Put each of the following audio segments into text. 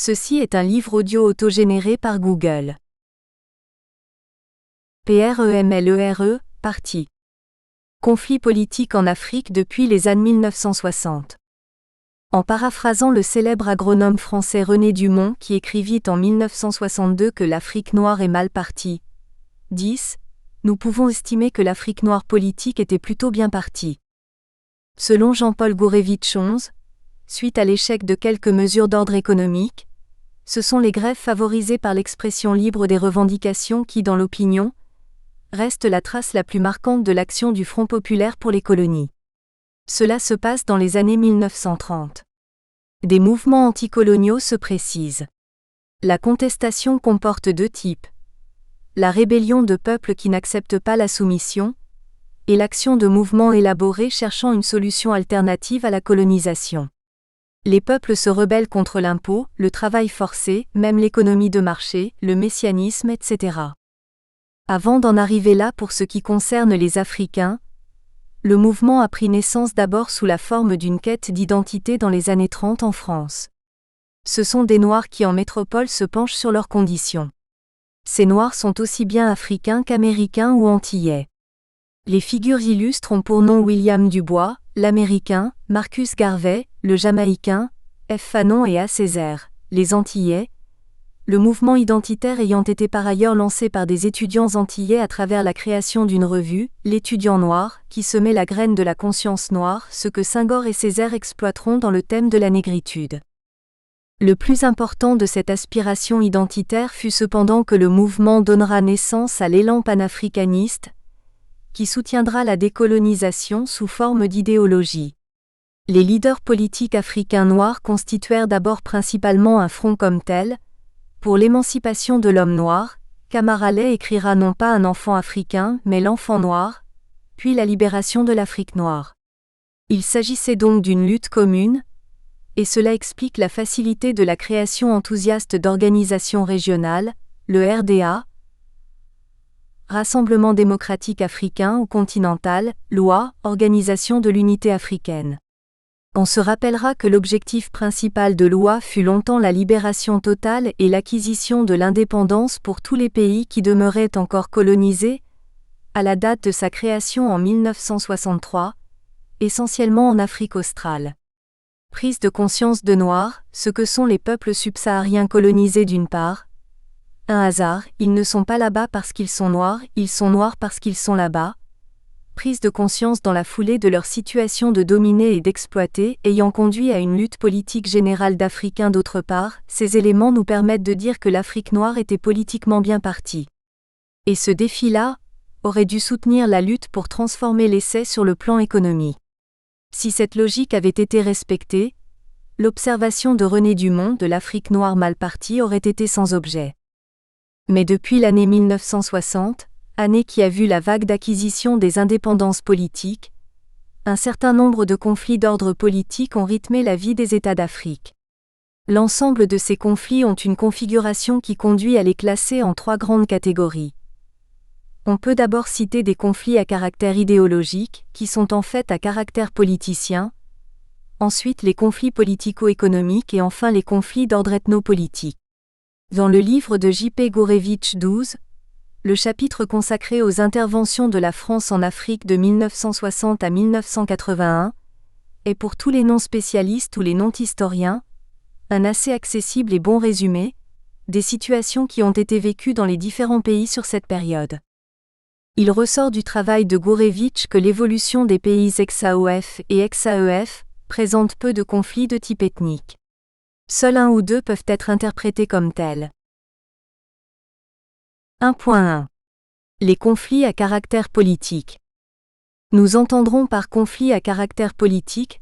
Ceci est un livre audio autogénéré par Google. PREMLERE, partie. Conflit politique en Afrique depuis les années 1960. En paraphrasant le célèbre agronome français René Dumont qui écrivit en 1962 que l'Afrique noire est mal partie. 10. Nous pouvons estimer que l'Afrique noire politique était plutôt bien partie. Selon Jean-Paul Gourevitch 11, suite à l'échec de quelques mesures d'ordre économique, ce sont les grèves favorisées par l'expression libre des revendications qui, dans l'opinion, restent la trace la plus marquante de l'action du Front populaire pour les colonies. Cela se passe dans les années 1930. Des mouvements anticoloniaux se précisent. La contestation comporte deux types. La rébellion de peuples qui n'acceptent pas la soumission, et l'action de mouvements élaborés cherchant une solution alternative à la colonisation. Les peuples se rebellent contre l'impôt, le travail forcé, même l'économie de marché, le messianisme, etc. Avant d'en arriver là pour ce qui concerne les Africains, le mouvement a pris naissance d'abord sous la forme d'une quête d'identité dans les années 30 en France. Ce sont des Noirs qui en métropole se penchent sur leurs conditions. Ces Noirs sont aussi bien africains qu'américains ou antillais. Les figures illustres ont pour nom William Dubois, l'Américain, Marcus Garvey, le Jamaïcain, F. Fanon et A. Césaire, les Antillais, le mouvement identitaire ayant été par ailleurs lancé par des étudiants antillais à travers la création d'une revue, l'Étudiant noir, qui semait la graine de la conscience noire, ce que Senghor et Césaire exploiteront dans le thème de la négritude. Le plus important de cette aspiration identitaire fut cependant que le mouvement donnera naissance à l'élan panafricaniste, qui soutiendra la décolonisation sous forme d'idéologie. Les leaders politiques africains noirs constituèrent d'abord principalement un front comme tel. Pour l'émancipation de l'homme noir, Camara Lay écrira non pas un enfant africain, mais l'enfant noir, puis la libération de l'Afrique noire. Il s'agissait donc d'une lutte commune, et cela explique la facilité de la création enthousiaste d'organisations régionales, le RDA, Rassemblement démocratique africain ou continental, l'OUA, Organisation de l'unité africaine. On se rappellera que l'objectif principal de l'OUA fut longtemps la libération totale et l'acquisition de l'indépendance pour tous les pays qui demeuraient encore colonisés, à la date de sa création en 1963, essentiellement en Afrique australe. Prise de conscience de Noirs, ce que sont les peuples subsahariens colonisés d'une part. Un hasard, ils ne sont pas là-bas parce qu'ils sont noirs parce qu'ils sont là-bas. Prise de conscience dans la foulée de leur situation de dominés et d'exploités, ayant conduit à une lutte politique générale d'Africains d'autre part, ces éléments nous permettent de dire que l'Afrique noire était politiquement bien partie. Et ce défi-là aurait dû soutenir la lutte pour transformer l'essai sur le plan économique. Si cette logique avait été respectée, l'observation de René Dumont de l'Afrique noire mal partie aurait été sans objet. Mais depuis l'année 1960, année qui a vu la vague d'acquisition des indépendances politiques, un certain nombre de conflits d'ordre politique ont rythmé la vie des États d'Afrique. L'ensemble de ces conflits ont une configuration qui conduit à les classer en trois grandes catégories. On peut d'abord citer des conflits à caractère idéologique, qui sont en fait à caractère politicien, ensuite les conflits politico-économiques et enfin les conflits d'ordre ethnopolitique. Dans le livre de J.P. Gourevitch 12, le chapitre consacré aux interventions de la France en Afrique de 1960 à 1981 est pour tous les non-spécialistes ou les non-historiens un assez accessible et bon résumé des situations qui ont été vécues dans les différents pays sur cette période. Il ressort du travail de Gourevitch que l'évolution des pays ex-AOF et ex-AEF présente peu de conflits de type ethnique. Seuls un ou deux peuvent être interprétés comme tels. 1.1. Les conflits à caractère politique. Nous entendrons par conflits à caractère politique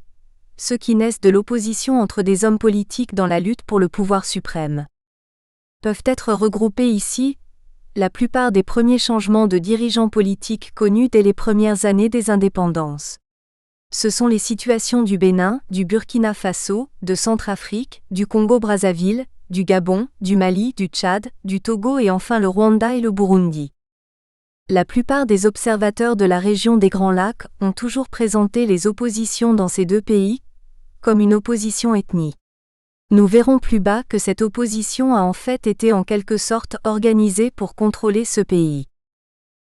ceux qui naissent de l'opposition entre des hommes politiques dans la lutte pour le pouvoir suprême. Peuvent être regroupés ici la plupart des premiers changements de dirigeants politiques connus dès les premières années des indépendances. Ce sont les situations du Bénin, du Burkina Faso, de Centrafrique, du Congo-Brazzaville, du Gabon, du Mali, du Tchad, du Togo et enfin le Rwanda et le Burundi. La plupart des observateurs de la région des Grands Lacs ont toujours présenté les oppositions dans ces deux pays comme une opposition ethnique. Nous verrons plus bas que cette opposition a en fait été en quelque sorte organisée pour contrôler ce pays.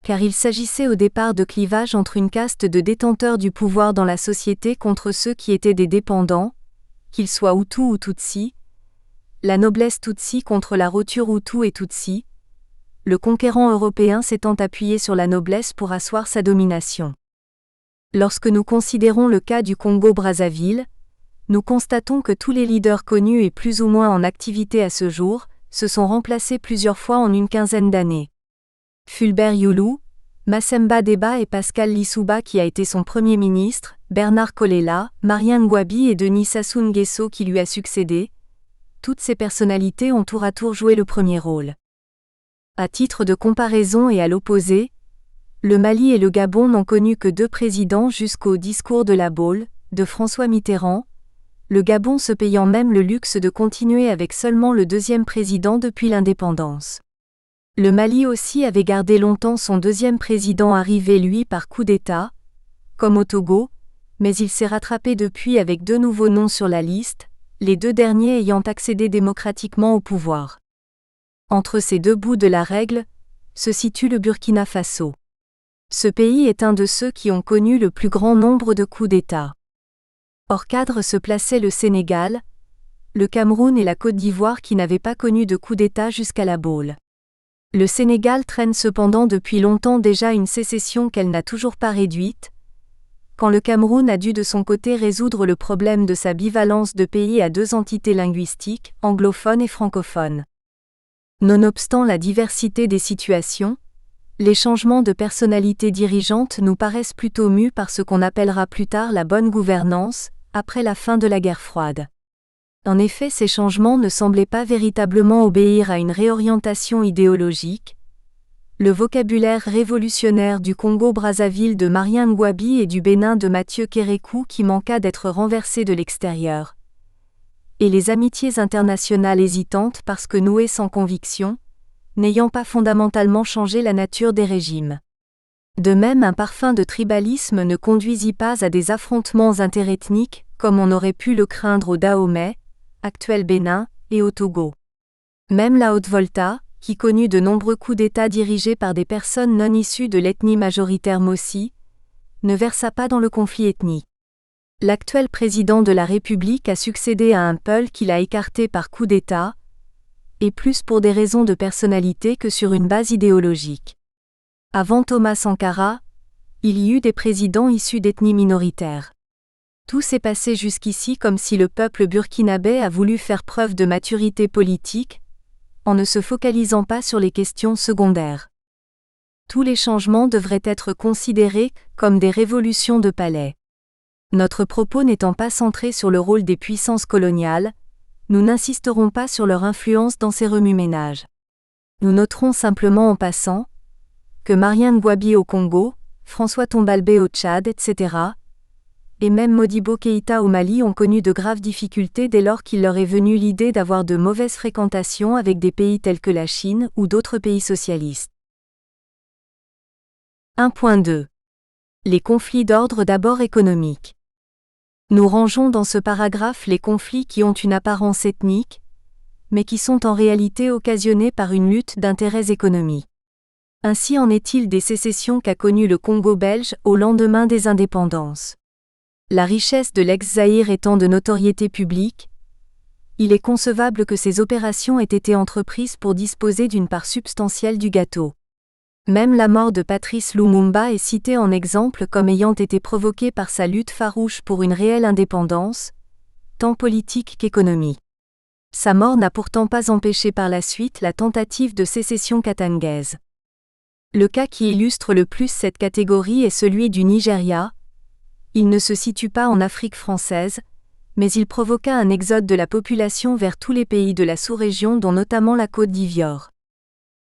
Car il s'agissait au départ de clivage entre une caste de détenteurs du pouvoir dans la société contre ceux qui étaient des dépendants, qu'ils soient Hutus ou Tutsis, la noblesse Tutsi contre la roture Hutu et Tutsi, le conquérant européen s'étant appuyé sur la noblesse pour asseoir sa domination. Lorsque nous considérons le cas du Congo-Brazzaville, nous constatons que tous les leaders connus et plus ou moins en activité à ce jour, se sont remplacés plusieurs fois en une quinzaine d'années. Fulbert Yulu, Massemba Deba et Pascal Lissouba qui a été son premier ministre, Bernard Kolela, Marien Ngouabi et Denis Sassou Nguesso qui lui a succédé, toutes ces personnalités ont tour à tour joué le premier rôle. À titre de comparaison et à l'opposé, le Mali et le Gabon n'ont connu que 2 présidents jusqu'au discours de la Baule, de François Mitterrand, le Gabon se payant même le luxe de continuer avec seulement le 2e président depuis l'indépendance. Le Mali aussi avait gardé longtemps son 2e président arrivé lui par coup d'État, comme au Togo, mais il s'est rattrapé depuis avec 2 nouveaux noms sur la liste, les 2 derniers ayant accédé démocratiquement au pouvoir. Entre ces 2 bouts de la règle, se situe le Burkina Faso. Ce pays est un de ceux qui ont connu le plus grand nombre de coups d'État. Hors cadre se plaçaient le Sénégal, le Cameroun et la Côte d'Ivoire qui n'avaient pas connu de coup d'État jusqu'à la Baule. Le Sénégal traîne cependant depuis longtemps déjà une sécession qu'elle n'a toujours pas réduite, quand le Cameroun a dû de son côté résoudre le problème de sa bivalence de pays à 2 entités linguistiques, anglophones et francophones. Nonobstant la diversité des situations, les changements de personnalité dirigeante nous paraissent plutôt mus par ce qu'on appellera plus tard la bonne gouvernance, après la fin de la guerre froide. En effet, ces changements ne semblaient pas véritablement obéir à une réorientation idéologique. Le vocabulaire révolutionnaire du Congo-Brazzaville de Marien Ngouabi et du Bénin de Mathieu Kérékou qui manqua d'être renversé de l'extérieur. Et les amitiés internationales hésitantes parce que nouées sans conviction, n'ayant pas fondamentalement changé la nature des régimes. De même, un parfum de tribalisme ne conduisit pas à des affrontements interethniques, comme on aurait pu le craindre au Dahomey, actuel Bénin, et au Togo. Même la Haute-Volta, qui connut de nombreux coups d'État dirigés par des personnes non issues de l'ethnie majoritaire Mossi, ne versa pas dans le conflit ethnique. L'actuel président de la République a succédé à un Peul qu'il a écarté par coup d'État, et plus pour des raisons de personnalité que sur une base idéologique. Avant Thomas Sankara, il y eut des présidents issus d'ethnies minoritaires. Tout s'est passé jusqu'ici comme si le peuple burkinabé a voulu faire preuve de maturité politique, en ne se focalisant pas sur les questions secondaires. Tous les changements devraient être considérés comme des révolutions de palais. Notre propos n'étant pas centré sur le rôle des puissances coloniales, nous n'insisterons pas sur leur influence dans ces remue-ménages. Nous noterons simplement en passant que Marien Ngouabi au Congo, François Tombalbé au Tchad, etc., et même Modibo Keïta au Mali ont connu de graves difficultés dès lors qu'il leur est venu l'idée d'avoir de mauvaises fréquentations avec des pays tels que la Chine ou d'autres pays socialistes. 1.2. Les conflits d'ordre d'abord économique. Nous rangeons dans ce paragraphe les conflits qui ont une apparence ethnique, mais qui sont en réalité occasionnés par une lutte d'intérêts économiques. Ainsi en est-il des sécessions qu'a connues le Congo belge au lendemain des indépendances. La richesse de l'ex-Zaïre étant de notoriété publique, il est concevable que ces opérations aient été entreprises pour disposer d'une part substantielle du gâteau. Même la mort de Patrice Lumumba est citée en exemple comme ayant été provoquée par sa lutte farouche pour une réelle indépendance, tant politique qu'économique. Sa mort n'a pourtant pas empêché par la suite la tentative de sécession katangaise. Le cas qui illustre le plus cette catégorie est celui du Nigeria. Il ne se situe pas en Afrique française, mais il provoqua un exode de la population vers tous les pays de la sous-région dont notamment la Côte d'Ivoire.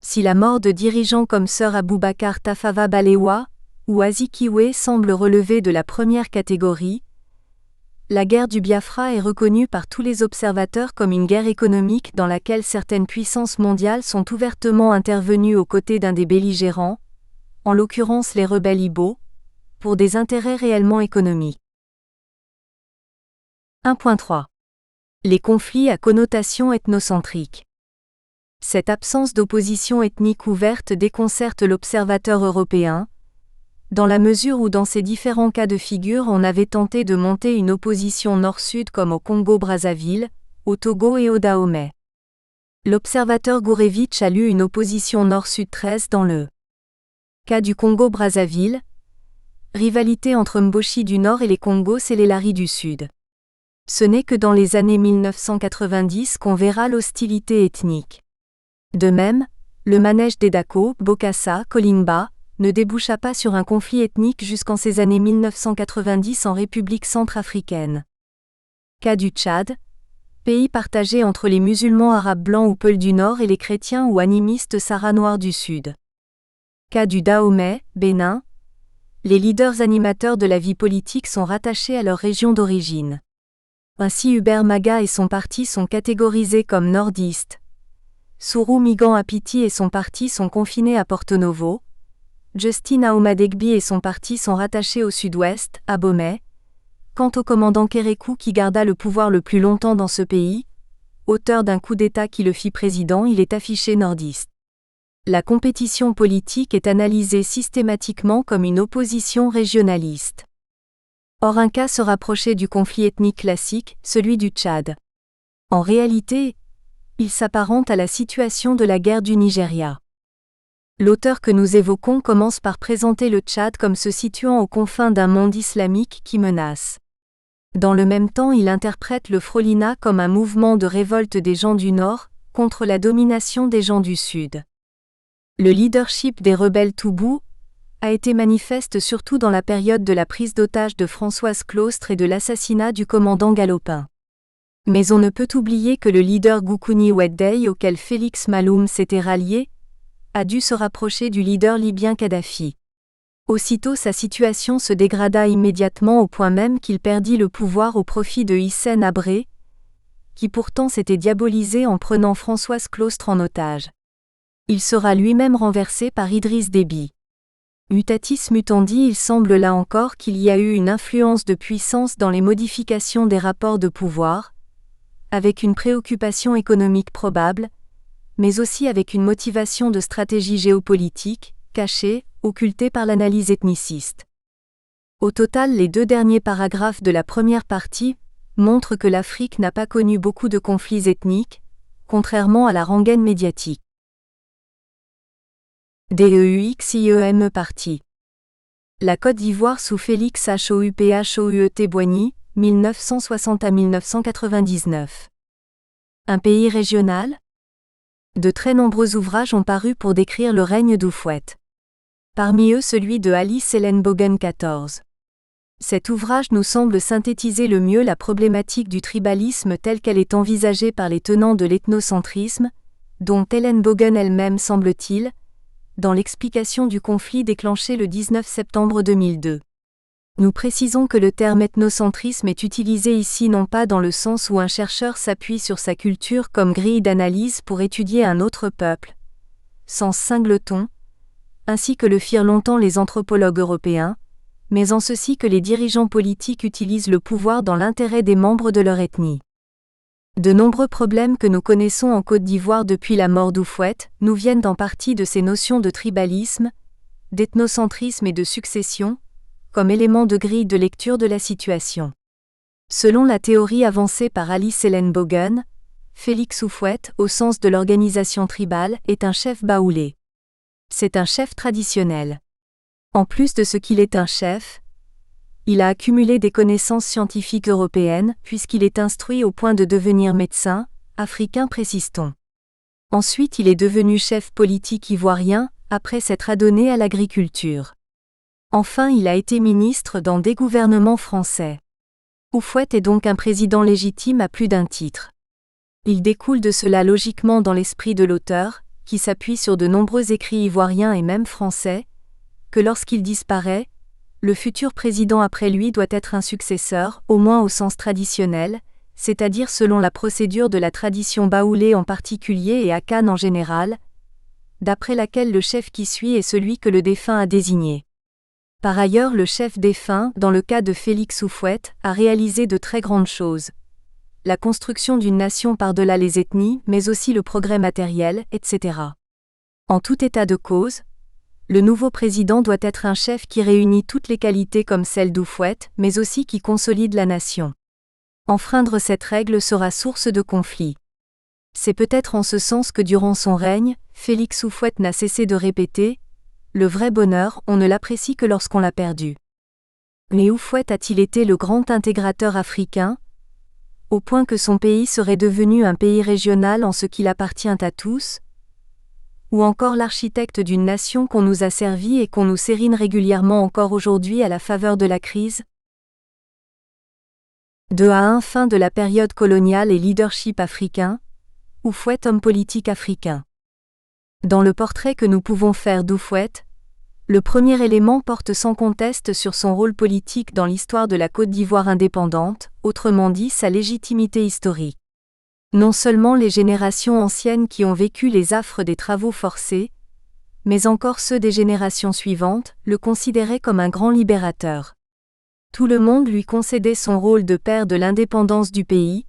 Si la mort de dirigeants comme Sir Aboubakar Tafawa Balewa ou Azikiwe semble relever de la première catégorie, la guerre du Biafra est reconnue par tous les observateurs comme une guerre économique dans laquelle certaines puissances mondiales sont ouvertement intervenues aux côtés d'un des belligérants, en l'occurrence les rebelles Igbo, pour des intérêts réellement économiques. 1.3. Les conflits à connotation ethnocentrique. Cette absence d'opposition ethnique ouverte déconcerte l'observateur européen, dans la mesure où dans ces différents cas de figure on avait tenté de monter une opposition nord-sud comme au Congo-Brazzaville, au Togo et au Dahomey. L'observateur Gourevitch a lu une opposition nord-sud 13 dans le cas du Congo-Brazzaville, rivalité entre Mboshi du Nord et les Congos-Selelari du Sud. Ce n'est que dans les années 1990 qu'on verra l'hostilité ethnique. De même, le manège d'Edako, Bokassa, Kolimba, ne déboucha pas sur un conflit ethnique jusqu'en ces années 1990 en République centrafricaine. Cas du Tchad, pays partagé entre les musulmans arabes blancs ou Peuls du Nord et les chrétiens ou animistes Sahara noirs du Sud. Cas du Dahomey, Bénin, les leaders animateurs de la vie politique sont rattachés à leur région d'origine. Ainsi Hubert Maga et son parti sont catégorisés comme nordistes. Sourou Migan Apiti et son parti sont confinés à Porto Novo. Justin Aomadegbi et son parti sont rattachés au sud-ouest, à Bomey. Quant au commandant Kérékou qui garda le pouvoir le plus longtemps dans ce pays, auteur d'un coup d'État qui le fit président, il est affiché nordiste. La compétition politique est analysée systématiquement comme une opposition régionaliste. Or un cas se rapprochait du conflit ethnique classique, celui du Tchad. En réalité, il s'apparente à la situation de la guerre du Nigeria. L'auteur que nous évoquons commence par présenter le Tchad comme se situant aux confins d'un monde islamique qui menace. Dans le même temps, il interprète le Frolina comme un mouvement de révolte des gens du Nord contre la domination des gens du Sud. Le leadership des rebelles Toubou a été manifeste surtout dans la période de la prise d'otage de Françoise Claustre et de l'assassinat du commandant Galopin. Mais on ne peut oublier que le leader Goukouni Oueddey, auquel Félix Maloum s'était rallié, a dû se rapprocher du leader libyen Kadhafi. Aussitôt sa situation se dégrada immédiatement au point même qu'il perdit le pouvoir au profit de Hissène Habré, qui pourtant s'était diabolisé en prenant Françoise Claustre en otage. Il sera lui-même renversé par Idriss Déby. Mutatis mutandi, il semble là encore qu'il y a eu une influence de puissance dans les modifications des rapports de pouvoir, avec une préoccupation économique probable, mais aussi avec une motivation de stratégie géopolitique, cachée, occultée par l'analyse ethniciste. Au total, les 2 derniers paragraphes de la première partie montrent que l'Afrique n'a pas connu beaucoup de conflits ethniques, contrairement à la rengaine médiatique. DEUXIEME partie. La Côte d'Ivoire sous Félix Houphouët Boigny, 1960 à 1999. Un pays régional ? De très nombreux ouvrages ont paru pour décrire le règne d'Houphouët. Parmi eux celui de Alice Helen Bogen XIV. Cet ouvrage nous semble synthétiser le mieux la problématique du tribalisme telle qu'elle est envisagée par les tenants de l'ethnocentrisme, dont Helen Bogen elle-même semble-t-il, dans l'explication du conflit déclenché le 19 septembre 2002. Nous précisons que le terme ethnocentrisme est utilisé ici non pas dans le sens où un chercheur s'appuie sur sa culture comme grille d'analyse pour étudier un autre peuple, sens singleton, ainsi que le firent longtemps les anthropologues européens, mais en ceci que les dirigeants politiques utilisent le pouvoir dans l'intérêt des membres de leur ethnie. De nombreux problèmes que nous connaissons en Côte d'Ivoire depuis la mort d'Houphouët nous viennent en partie de ces notions de tribalisme, d'ethnocentrisme et de succession, comme éléments de grille de lecture de la situation. Selon la théorie avancée par Alice Helen Bogen, Félix Houphouët, au sens de l'organisation tribale, est un chef baoulé. C'est un chef traditionnel. En plus de ce qu'il est un chef, il a accumulé des connaissances scientifiques européennes, puisqu'il est instruit au point de devenir médecin, africain précise-t-on. Ensuite il est devenu chef politique ivoirien, après s'être adonné à l'agriculture. Enfin il a été ministre dans des gouvernements français. Houphouët est donc un président légitime à plus d'un titre. Il découle de cela logiquement dans l'esprit de l'auteur, qui s'appuie sur de nombreux écrits ivoiriens et même français, que lorsqu'il disparaît, le futur président après lui doit être un successeur, au moins au sens traditionnel, c'est-à-dire selon la procédure de la tradition baoulée en particulier et akane en général, d'après laquelle le chef qui suit est celui que le défunt a désigné. Par ailleurs, le chef défunt, dans le cas de Félix Houphouët, a réalisé de très grandes choses. la construction d'une nation par-delà les ethnies, mais aussi le progrès matériel, etc. En tout état de cause, le nouveau président doit être un chef qui réunit toutes les qualités comme celle d'Houphouët, mais aussi qui consolide la nation. Enfreindre cette règle sera source de conflits. C'est peut-être en ce sens que durant son règne, Félix Houphouët n'a cessé de répéter « Le vrai bonheur, on ne l'apprécie que lorsqu'on l'a perdu ». Mais Houphouët a-t-il été le grand intégrateur africain, au point que son pays serait devenu un pays régional en ce qu'il appartient à tous? Ou encore l'architecte d'une nation qu'on nous a servie et qu'on nous sérine régulièrement encore aujourd'hui à la faveur de la crise? 2 à 1 Fin de la période coloniale et leadership africain. Houphouët, homme politique africain. Dans le portrait que nous pouvons faire d'Houphouët, le premier élément porte sans conteste sur son rôle politique dans l'histoire de la Côte d'Ivoire indépendante, autrement dit sa légitimité historique. Non seulement les générations anciennes qui ont vécu les affres des travaux forcés, mais encore ceux des générations suivantes, le considéraient comme un grand libérateur. Tout le monde lui concédait son rôle de père de l'indépendance du pays,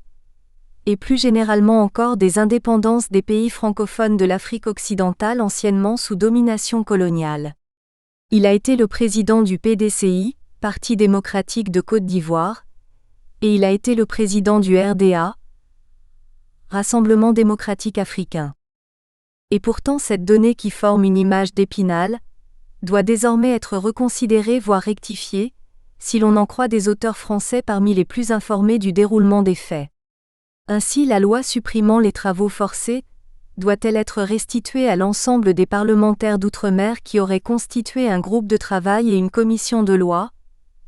et plus généralement encore des indépendances des pays francophones de l'Afrique occidentale anciennement sous domination coloniale. Il a été le président du PDCI, Parti démocratique de Côte d'Ivoire, et il a été le président du RDA, Rassemblement démocratique africain. Et pourtant cette donnée qui forme une image d'Épinal doit désormais être reconsidérée voire rectifiée, si l'on en croit des auteurs français parmi les plus informés du déroulement des faits. Ainsi la loi supprimant les travaux forcés doit-elle être restituée à l'ensemble des parlementaires d'outre-mer qui auraient constitué un groupe de travail et une commission de loi,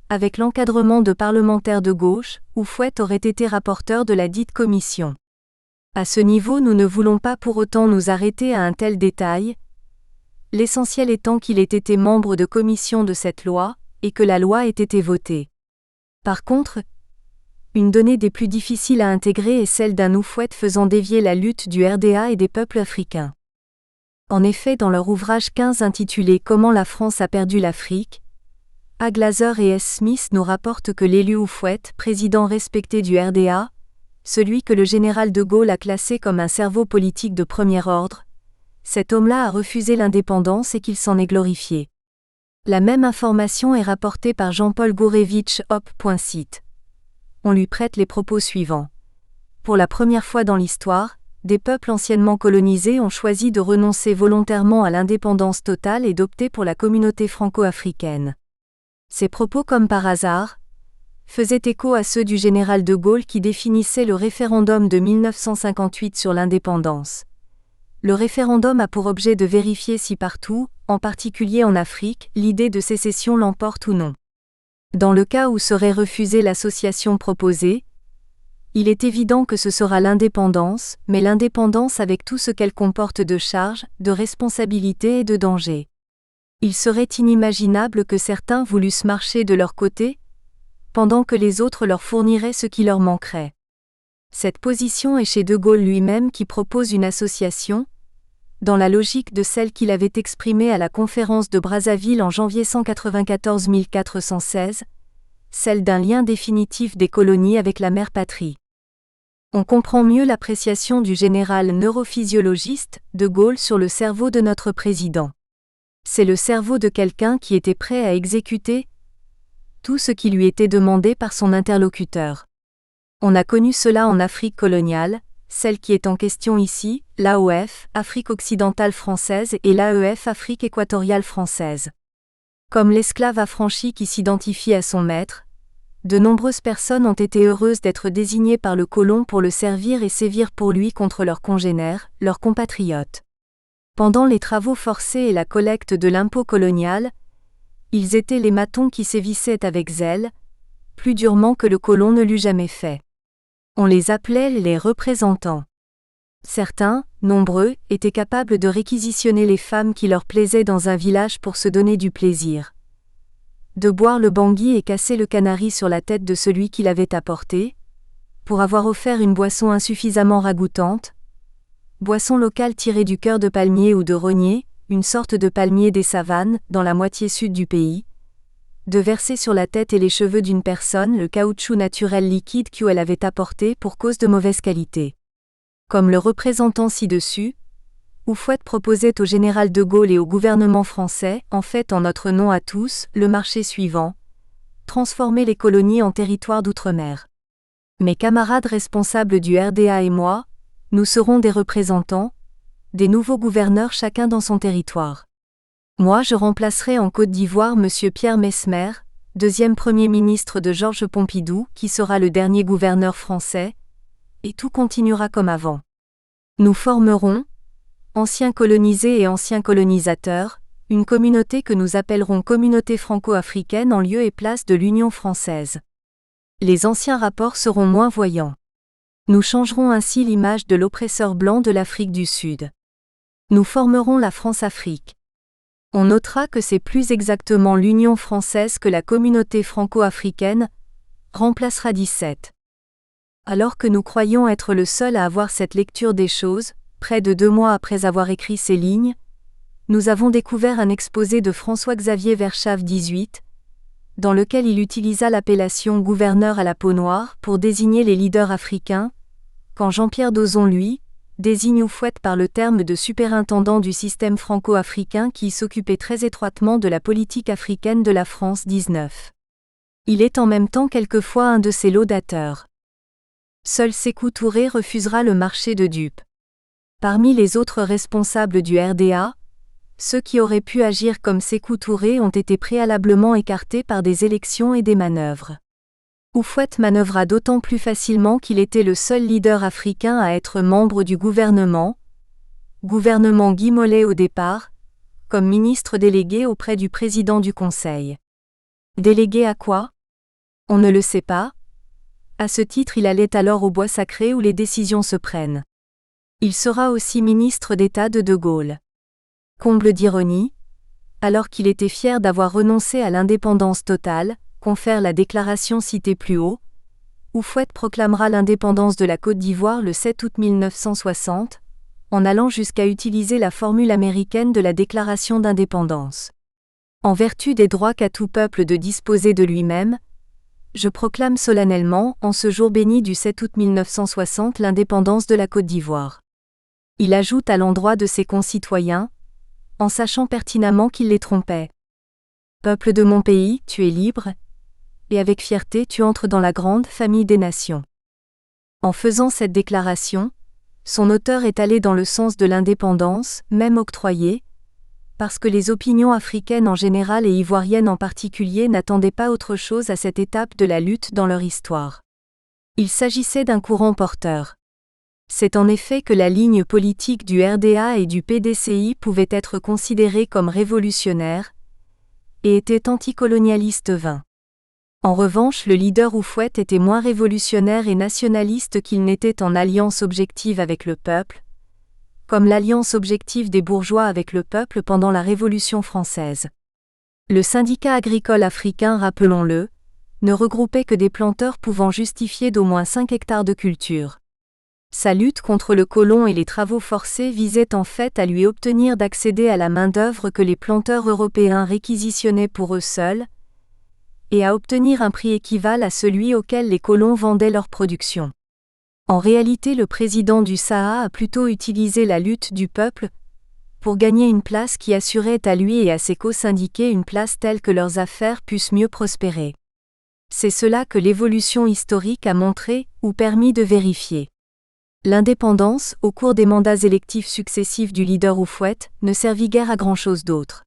avec l'encadrement de parlementaires de gauche, Houphouët aurait été rapporteur de la dite commission. À ce niveau nous ne voulons pas pour autant nous arrêter à un tel détail, l'essentiel étant qu'il ait été membre de commission de cette loi, et que la loi ait été votée. Par contre, une donnée des plus difficiles à intégrer est celle d'un Houphouët faisant dévier la lutte du RDA et des peuples africains. En effet, dans leur ouvrage 15 intitulé « Comment la France a perdu l'Afrique », A. Glaser et S. Smith nous rapportent que l'élu Houphouët, président respecté du RDA, celui que le général de Gaulle a classé comme un cerveau politique de premier ordre, cet homme-là a refusé l'indépendance et qu'il s'en est glorifié. La même information est rapportée par Jean-Paul Gourevitch, Hop.site. On lui prête les propos suivants. Pour la première fois dans l'histoire, des peuples anciennement colonisés ont choisi de renoncer volontairement à l'indépendance totale et d'opter pour la communauté franco-africaine. Ces propos, comme par hasard, faisaient écho à ceux du général de Gaulle qui définissait le référendum de 1958 sur l'indépendance. Le référendum a pour objet de vérifier si partout, en particulier en Afrique, l'idée de sécession l'emporte ou non. Dans le cas où serait refusée l'association proposée, il est évident que ce sera l'indépendance, mais l'indépendance avec tout ce qu'elle comporte de charges, de responsabilités et de dangers. Il serait inimaginable que certains voulussent marcher de leur côté, pendant que les autres leur fourniraient ce qui leur manquerait. Cette position est chez De Gaulle lui-même qui propose une association, dans la logique de celle qu'il avait exprimée à la conférence de Brazzaville en janvier 194-1416, celle d'un lien définitif des colonies avec la mère patrie. On comprend mieux l'appréciation du général neurophysiologiste, De Gaulle sur le cerveau de notre président. C'est le cerveau de quelqu'un qui était prêt à exécuter tout ce qui lui était demandé par son interlocuteur. On a connu cela en Afrique coloniale, celle qui est en question ici, l'AOF, Afrique occidentale française et l'AEF, Afrique équatoriale française. Comme l'esclave affranchi qui s'identifie à son maître, de nombreuses personnes ont été heureuses d'être désignées par le colon pour le servir et sévir pour lui contre leurs congénères, leurs compatriotes. Pendant les travaux forcés et la collecte de l'impôt colonial, ils étaient les matons qui sévissaient avec zèle, plus durement que le colon ne l'eût jamais fait. On les appelait les représentants. Certains, nombreux, étaient capables de réquisitionner les femmes qui leur plaisaient dans un village pour se donner du plaisir. De boire le bangui et casser le canari sur la tête de celui qui l'avait apporté, pour avoir offert une boisson insuffisamment ragoûtante, boisson locale tirée du cœur de palmier ou de rognier, une sorte de palmier des savanes, dans la moitié sud du pays, de verser sur la tête et les cheveux d'une personne le caoutchouc naturel liquide qu'elle avait apporté pour cause de mauvaise qualité. Comme le représentant ci-dessus, Houphouët proposait au général de Gaulle et au gouvernement français, en fait en notre nom à tous, le marché suivant: transformer les colonies en territoires d'outre-mer. Mes camarades responsables du RDA et moi, nous serons des représentants, des nouveaux gouverneurs chacun dans son territoire. Moi je remplacerai en Côte d'Ivoire M. Pierre Messmer, deuxième Premier ministre de Georges Pompidou, qui sera le dernier gouverneur français, et tout continuera comme avant. Nous formerons, anciens colonisés et anciens colonisateurs, une communauté que nous appellerons Communauté franco-africaine en lieu et place de l'Union française. Les anciens rapports seront moins voyants. Nous changerons ainsi l'image de l'oppresseur blanc de l'Afrique du Sud. Nous formerons la France-Afrique. On notera que c'est plus exactement l'Union française que la communauté franco-africaine remplacera 17. Alors que nous croyons être le seul à avoir cette lecture des choses, près de 2 mois après avoir écrit ces lignes, nous avons découvert un exposé de François-Xavier Verschave 18, dans lequel il utilisa l'appellation gouverneur à la peau noire pour désigner les leaders africains, quand Jean-Pierre Dozon, lui, désigne Houphouët par le terme de superintendant du système franco-africain qui s'occupait très étroitement de la politique africaine de la France 19. Il est en même temps quelquefois un de ses laudateurs. Seul Sékou Touré refusera le marché de dupes. Parmi les autres responsables du RDA, ceux qui auraient pu agir comme Sékou Touré ont été préalablement écartés par des élections et des manœuvres. Houphouët manœuvra d'autant plus facilement qu'il était le seul leader africain à être membre du gouvernement Guy Mollet au départ, comme ministre délégué auprès du président du Conseil. Délégué à quoi? On ne le sait pas. À ce titre, il allait alors au bois sacré où les décisions se prennent. Il sera aussi ministre d'État de Gaulle. Comble d'ironie, alors qu'il était fier d'avoir renoncé à l'indépendance totale, confère la déclaration citée plus haut, Houphouët proclamera l'indépendance de la Côte d'Ivoire le 7 août 1960, en allant jusqu'à utiliser la formule américaine de la déclaration d'indépendance. En vertu des droits qu'a tout peuple de disposer de lui-même, je proclame solennellement, en ce jour béni du 7 août 1960, l'indépendance de la Côte d'Ivoire. Il ajoute à l'endroit de ses concitoyens, en sachant pertinemment qu'il les trompait. Peuple de mon pays, tu es libre, et avec fierté tu entres dans la grande famille des nations. En faisant cette déclaration, son auteur est allé dans le sens de l'indépendance, même octroyée, parce que les opinions africaines en général et ivoiriennes en particulier n'attendaient pas autre chose à cette étape de la lutte dans leur histoire. Il s'agissait d'un courant porteur. C'est en effet que la ligne politique du RDA et du PDCI pouvait être considérée comme révolutionnaire et était anticolonialiste vain. En revanche, le leader Houphouët était moins révolutionnaire et nationaliste qu'il n'était en alliance objective avec le peuple, comme l'alliance objective des bourgeois avec le peuple pendant la Révolution française. Le syndicat agricole africain, rappelons-le, ne regroupait que des planteurs pouvant justifier d'au moins 5 hectares de culture. Sa lutte contre le colon et les travaux forcés visait en fait à lui obtenir d'accéder à la main-d'œuvre que les planteurs européens réquisitionnaient pour eux seuls, et à obtenir un prix équivalent à celui auquel les colons vendaient leur production. En réalité, le président du SAA a plutôt utilisé la lutte du peuple pour gagner une place qui assurait à lui et à ses co-syndiqués une place telle que leurs affaires puissent mieux prospérer. C'est cela que l'évolution historique a montré ou permis de vérifier. L'indépendance, au cours des mandats électifs successifs du leader Houphouët, ne servit guère à grand-chose d'autre.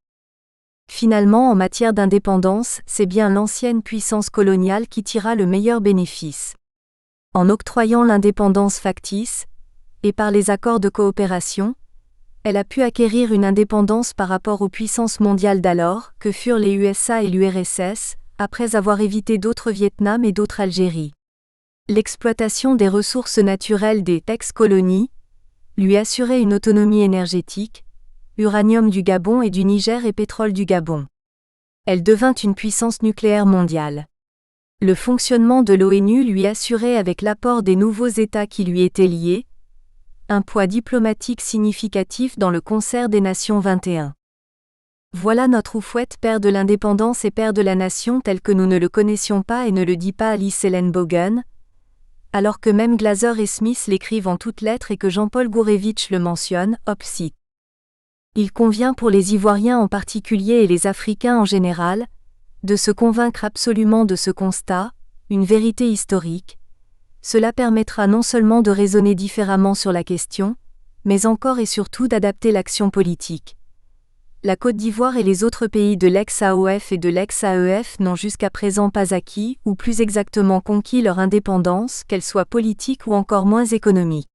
Finalement, en matière d'indépendance, c'est bien l'ancienne puissance coloniale qui tira le meilleur bénéfice. En octroyant l'indépendance factice, et par les accords de coopération, elle a pu acquérir une indépendance par rapport aux puissances mondiales d'alors, que furent les USA et l'URSS, après avoir évité d'autres Vietnam et d'autres Algérie. L'exploitation des ressources naturelles des ex-colonies lui assurait une autonomie énergétique, uranium du Gabon et du Niger et pétrole du Gabon. Elle devint une puissance nucléaire mondiale. Le fonctionnement de l'ONU lui assurait, avec l'apport des nouveaux États qui lui étaient liés, un poids diplomatique significatif dans le concert des Nations 21. Voilà notre Oufouette, père de l'indépendance et père de la nation tel que nous ne le connaissions pas et ne le dit pas Alice Hélène Bogen, alors que même Glaser et Smith l'écrivent en toutes lettres et que Jean-Paul Gourevitch le mentionne, Opsy. Il convient pour les Ivoiriens en particulier et les Africains en général, de se convaincre absolument de ce constat, une vérité historique. Cela permettra non seulement de raisonner différemment sur la question, mais encore et surtout d'adapter l'action politique. La Côte d'Ivoire et les autres pays de l'ex-AOF et de l'ex-AEF n'ont jusqu'à présent pas acquis, ou plus exactement conquis leur indépendance, qu'elle soit politique ou encore moins économique.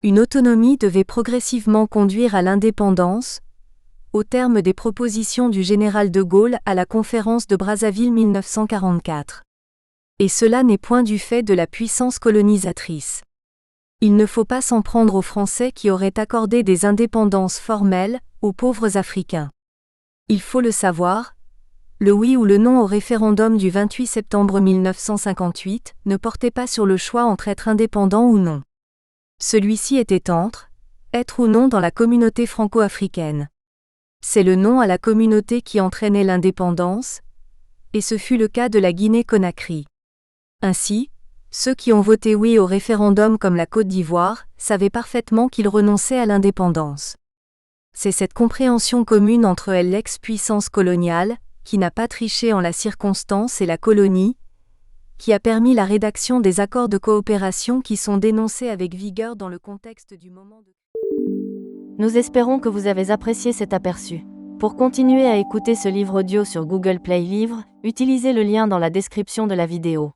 Une autonomie devait progressivement conduire à l'indépendance, au terme des propositions du général de Gaulle à la conférence de Brazzaville 1944. Et cela n'est point du fait de la puissance colonisatrice. Il ne faut pas s'en prendre aux Français qui auraient accordé des indépendances formelles aux pauvres Africains. Il faut le savoir, le oui ou le non au référendum du 28 septembre 1958 ne portait pas sur le choix entre être indépendant ou non. Celui-ci était entre être ou non dans la communauté franco-africaine. C'est le non à la communauté qui entraînait l'indépendance, et ce fut le cas de la Guinée-Conakry. Ainsi, ceux qui ont voté oui au référendum comme la Côte d'Ivoire savaient parfaitement qu'ils renonçaient à l'indépendance. C'est cette compréhension commune entre elles l'ex-puissance coloniale, qui n'a pas triché en la circonstance et la colonie, qui a permis la rédaction des accords de coopération qui sont dénoncés avec vigueur dans le contexte du moment de... Nous espérons que vous avez apprécié cet aperçu. Pour continuer à écouter ce livre audio sur Google Play Livres, utilisez le lien dans la description de la vidéo.